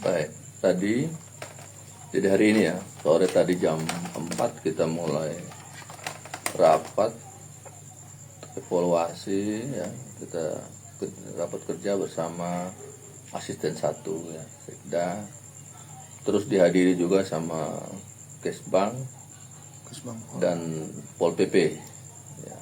Baik, tadi jadi hari ini ya, sore tadi jam 4 kita mulai rapat evaluasi ya, kita rapat kerja bersama asisten satu ya, Sekda, terus dihadiri juga sama Kesbang dan Pol PP ya.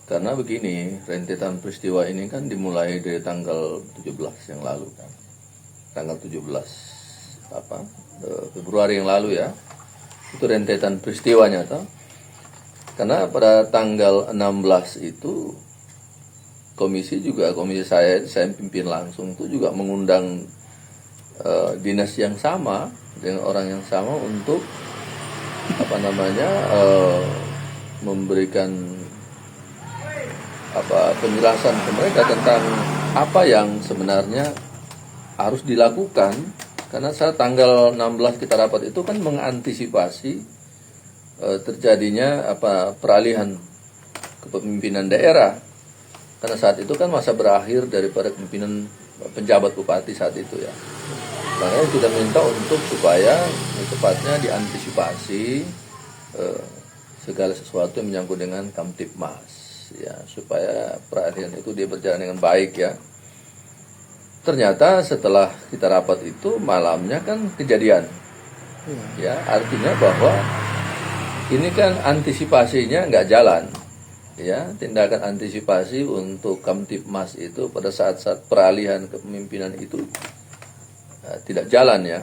Karena begini, rentetan peristiwa ini kan dimulai dari tanggal 17 yang lalu kan. Tanggal 17 Februari yang lalu ya. Itu rentetan peristiwanya toh. Karena pada tanggal 16 itu komisi saya pimpin langsung itu juga mengundang dinas yang sama dengan orang yang sama untuk memberikan penjelasan ke mereka tentang apa yang sebenarnya harus dilakukan. Karena saat tanggal 16 kita rapat itu kan mengantisipasi terjadinya peralihan kepemimpinan daerah. Karena saat itu kan masa berakhir daripada kepemimpinan penjabat bupati saat itu ya. Makanya kita minta untuk supaya cepatnya diantisipasi segala sesuatu yang menyangkut dengan Kamtibmas ya, supaya peralihan itu dia berjalan dengan baik ya. Ternyata setelah kita rapat itu malamnya kan kejadian ya, artinya bahwa ini kan antisipasinya nggak jalan ya, tindakan antisipasi untuk Kamtibmas itu pada saat-saat peralihan kepemimpinan itu tidak jalan ya.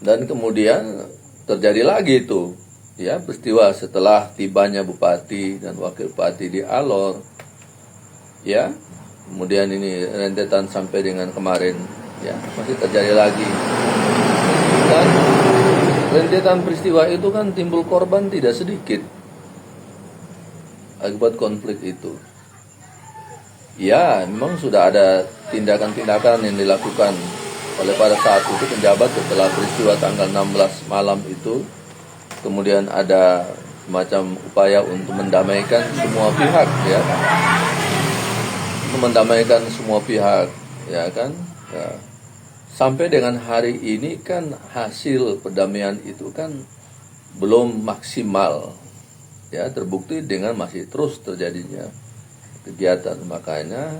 Dan kemudian terjadi lagi itu ya, peristiwa setelah tibanya bupati dan wakil bupati di Alor ya. Kemudian ini rentetan sampai dengan kemarin ya, masih terjadi lagi. Dan rentetan peristiwa itu kan timbul korban tidak sedikit akibat konflik itu. Ya, memang sudah ada tindakan-tindakan yang dilakukan oleh pada saat itu penjabat setelah peristiwa tanggal 16 malam itu. Kemudian ada semacam upaya untuk mendamaikan semua pihak ya. Mendamaikan semua pihak ya kan ya. Sampai dengan hari ini kan hasil perdamaian itu kan belum maksimal ya, terbukti dengan masih terus terjadinya kegiatan. Makanya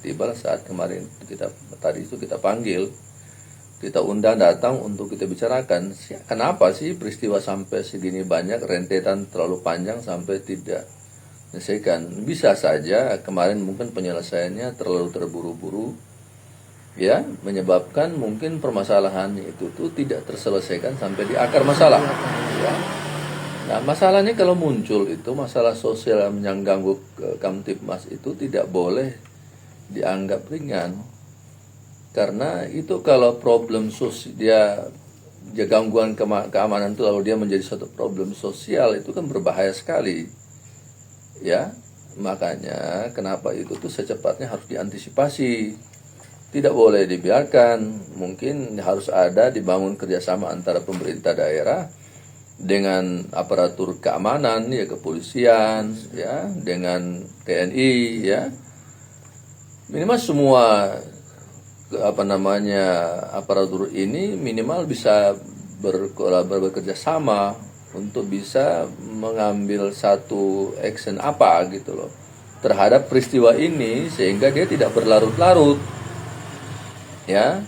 tiba saat kemarin kita panggil, kita undang datang untuk kita bicarakan kenapa sih peristiwa sampai segini banyak, rentetan terlalu panjang sampai tidak menyelesaikan. Bisa saja kemarin mungkin penyelesaiannya terlalu terburu-buru ya, menyebabkan mungkin permasalahan itu tuh tidak terselesaikan sampai di akar masalah ya. Nah, masalahnya kalau muncul itu masalah sosial yang ganggu Kamtibmas itu tidak boleh dianggap ringan. Karena itu kalau problem sosial dia gangguan keamanan itu lalu dia menjadi suatu problem sosial, itu kan berbahaya sekali. Ya, makanya kenapa itu tuh secepatnya harus diantisipasi, tidak boleh dibiarkan. Mungkin harus ada dibangun kerjasama antara pemerintah daerah dengan aparatur keamanan ya, kepolisian ya, dengan TNI ya, minimal semua aparatur ini minimal bisa bekerja sama untuk bisa mengambil satu action gitu loh terhadap peristiwa ini sehingga dia tidak berlarut-larut ya.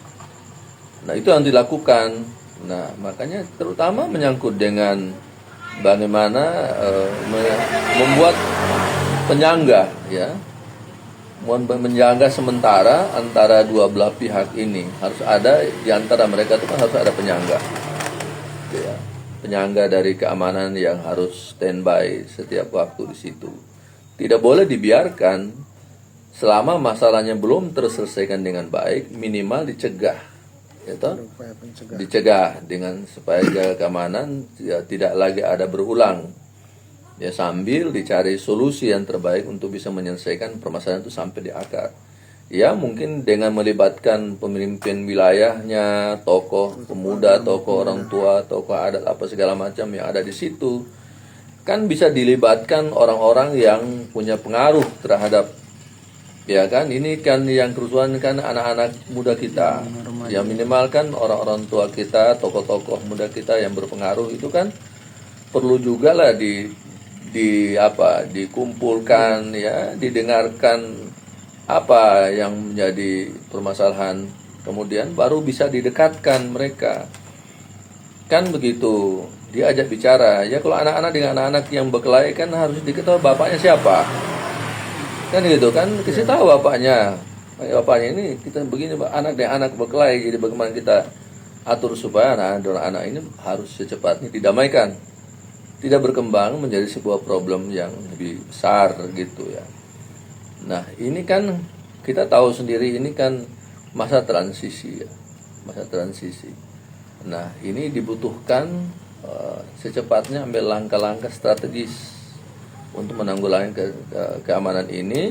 Nah, itu yang dilakukan. Nah, makanya terutama menyangkut dengan bagaimana membuat penyangga ya, menjaga sementara antara dua belah pihak ini. Harus ada di antara mereka itu kan harus ada penyangga ya. Penyangga dari keamanan yang harus standby setiap waktu di situ. Tidak boleh dibiarkan selama masalahnya belum terselesaikan dengan baik, minimal dicegah. Gitu? Dicegah dengan supaya jaga keamanan ya, tidak lagi ada berulang. Ya, sambil dicari solusi yang terbaik untuk bisa menyelesaikan permasalahan itu sampai di akar. Ya, mungkin dengan melibatkan pemimpin wilayahnya, tokoh pemuda, tokoh orang tua, tokoh adat, apa segala macam yang ada di situ. Kan bisa dilibatkan orang-orang yang punya pengaruh terhadap Ya kan, ini kan yang kerusuhan kan anak-anak muda kita. Yang minimal kan orang-orang tua kita, tokoh-tokoh muda kita yang berpengaruh itu kan perlu juga lah dikumpulkan ya, didengarkan apa yang menjadi permasalahan, kemudian baru bisa didekatkan mereka. Kan begitu, diajak bicara. Ya kalau anak-anak dengan anak-anak yang berkelahi kan harus diketahui bapaknya siapa. Kan gitu kan, kasih tahu bapaknya. Bapaknya ini kita begini, anak dan anak berkelahi, jadi bagaimana kita atur supaya anak-anak ini harus secepatnya didamaikan. Tidak berkembang menjadi sebuah problem yang lebih besar gitu ya. Nah, ini kan kita tahu sendiri ini kan masa transisi ya. Masa transisi. Nah, ini dibutuhkan secepatnya ambil langkah-langkah strategis untuk menanggulangi keamanan ini,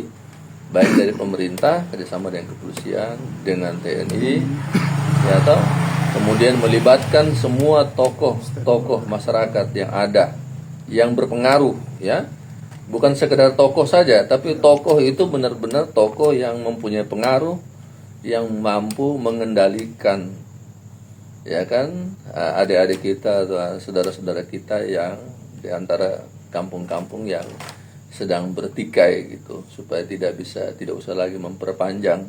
baik dari pemerintah kerjasama dengan kepolisian, dengan TNI, ya toh, kemudian melibatkan semua tokoh masyarakat yang ada, yang berpengaruh, ya, bukan sekedar tokoh saja, tapi tokoh itu benar-benar tokoh yang mempunyai pengaruh, yang mampu mengendalikan, ya kan, adik-adik kita atau saudara-saudara kita yang diantara kampung-kampung yang sedang bertikai gitu, supaya tidak usah lagi memperpanjang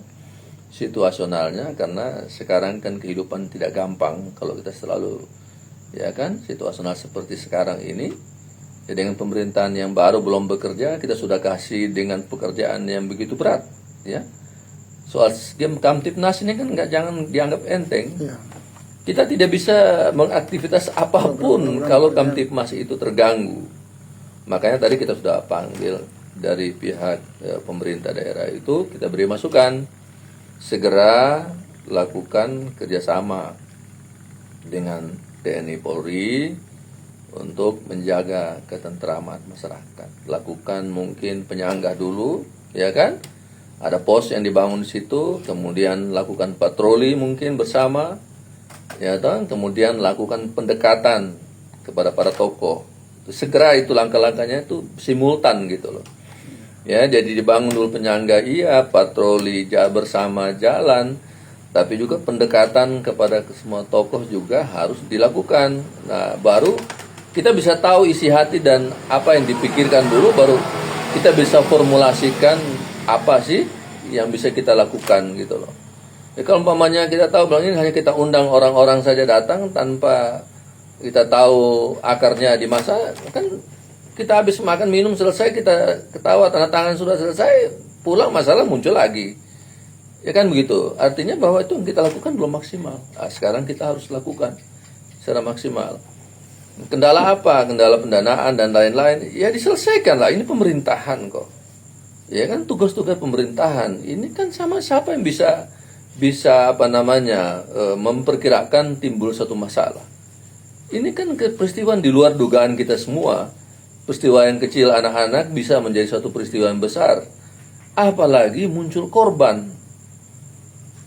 situasionalnya, karena sekarang kan kehidupan tidak gampang kalau kita selalu, ya kan, situasional seperti sekarang ini. Ya, dengan pemerintahan yang baru belum bekerja, kita sudah kasih dengan pekerjaan yang begitu berat, ya. Soal game Kamtipnas ini kan jangan dianggap enteng. Kita tidak bisa mengaktivitas apapun kalau Kamtipmas itu terganggu. Makanya tadi kita sudah panggil dari pihak pemerintah daerah itu, kita beri masukan, segera lakukan kerjasama dengan TNI Polri untuk menjaga ketentraman masyarakat. Lakukan mungkin penyanggah dulu, ya kan? Ada pos yang dibangun di situ, kemudian lakukan patroli mungkin bersama, ya kan? Kemudian lakukan pendekatan kepada para tokoh. Segera itu langkah-langkahnya itu simultan gitu loh. Ya, jadi dibangun dulu penyangga, iya, patroli bersama jalan, tapi juga pendekatan kepada semua tokoh juga harus dilakukan. Nah, baru kita bisa tahu isi hati dan apa yang dipikirkan dulu, baru kita bisa formulasikan apa sih yang bisa kita lakukan gitu loh. Ya, kalau umpamanya kita tahu bilang ini hanya kita undang orang-orang saja datang tanpa kita tahu akarnya di masa, kan kita habis makan minum selesai, kita ketawa tanda tangan sudah selesai, pulang masalah muncul lagi, ya kan begitu. Artinya bahwa itu yang kita lakukan belum maksimal. Nah, sekarang kita harus lakukan secara maksimal. Kendala apa? Kendala pendanaan dan lain-lain, ya diselesaikan lah. Ini pemerintahan kok, ya kan, tugas-tugas pemerintahan. Ini kan sama siapa yang bisa memperkirakan timbul satu masalah. Ini kan peristiwa di luar dugaan kita semua. Peristiwa yang kecil anak-anak bisa menjadi suatu peristiwa yang besar. Apalagi muncul korban.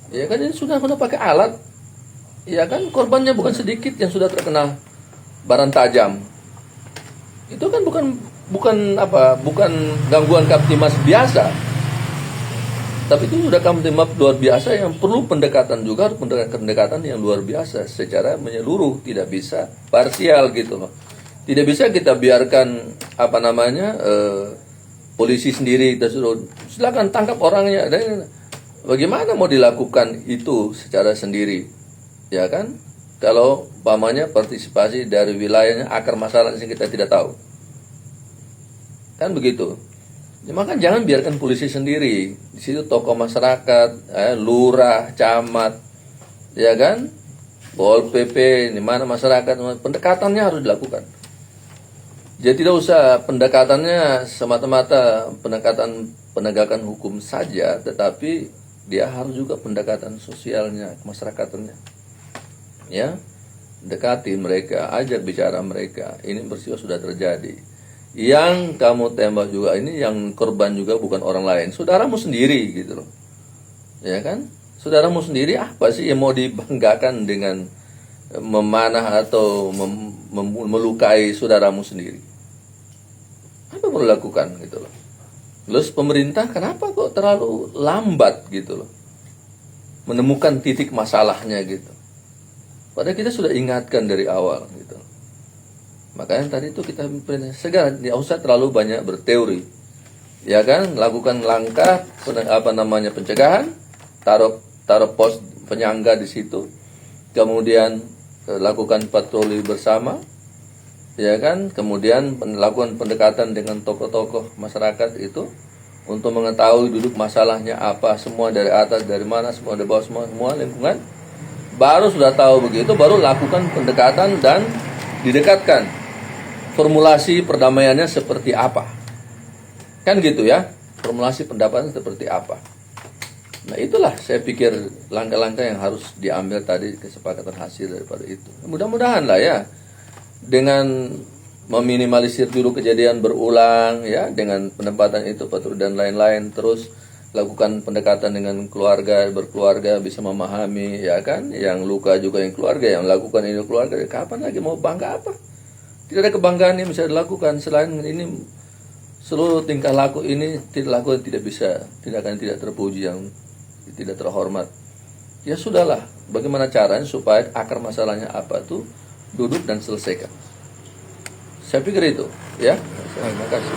Ya kan, ini sudah pakai alat. Ya kan, korbannya bukan sedikit yang sudah terkena barang tajam. Itu kan bukan gangguan Kamtipmas biasa. Tapi itu sudah Kamtipmas luar biasa yang perlu pendekatan juga, pendekatan yang luar biasa secara menyeluruh, tidak bisa parsial gitu loh. Tidak bisa kita biarkan polisi sendiri kita suruh silakan tangkap orangnya. Dan bagaimana mau dilakukan itu secara sendiri, ya kan? Kalau umpamanya partisipasi dari wilayahnya, akar masalahnya kita tidak tahu, kan begitu. Ya, maka jangan biarkan polisi sendiri. Di situ tokoh masyarakat, lurah, camat, ya kan, Pol PP, di mana masyarakat, pendekatannya harus dilakukan. Jadi tidak usah pendekatannya semata-mata pendekatan penegakan hukum saja, tetapi dia harus juga pendekatan sosialnya, masyarakatnya. Ya, dekati mereka, ajak bicara mereka. Ini peristiwa sudah terjadi. Yang kamu tembak juga ini, yang korban juga bukan orang lain, saudaramu sendiri gitu loh, ya kan? Saudaramu sendiri, apa sih yang mau dibanggakan dengan memanah atau melukai saudaramu sendiri? Apa yang perlu dilakukan gitu loh, Terus pemerintah kenapa kok terlalu lambat gitu loh menemukan titik masalahnya gitu. Padahal kita sudah ingatkan dari awal gitu. Makanya tadi itu kita segera tidak usah terlalu banyak berteori. Ya kan, lakukan langkah pencegahan, taruh pos penyangga di situ. Kemudian lakukan patroli bersama. Ya kan, kemudian melakukan pendekatan dengan tokoh-tokoh masyarakat itu untuk mengetahui duduk masalahnya apa, semua dari atas, dari mana, semua dari bawah, semua lingkungan. Baru sudah tahu begitu, baru lakukan pendekatan dan didekatkan formulasi perdamaiannya seperti apa. Kan gitu ya, formulasi pendapatan seperti apa. Nah itulah saya pikir langkah-langkah yang harus diambil tadi, kesepakatan hasil daripada itu. Mudah-mudahan lah ya, dengan meminimalisir dulu kejadian berulang ya, dengan penempatan itu, patroli dan lain-lain, terus lakukan pendekatan dengan keluarga, berkeluarga, bisa memahami ya kan, yang luka juga yang keluarga, yang lakukan ini keluarga, kapan lagi mau bangga apa? Tidak ada kebanggaan yang bisa dilakukan selain ini. Seluruh tingkah laku ini tidak akan tidak terpuji, yang tidak terhormat. Ya sudahlah, bagaimana caranya supaya akar masalahnya apa tuh duduk dan selesaikan. Saya pikir itu ya. Terima kasih.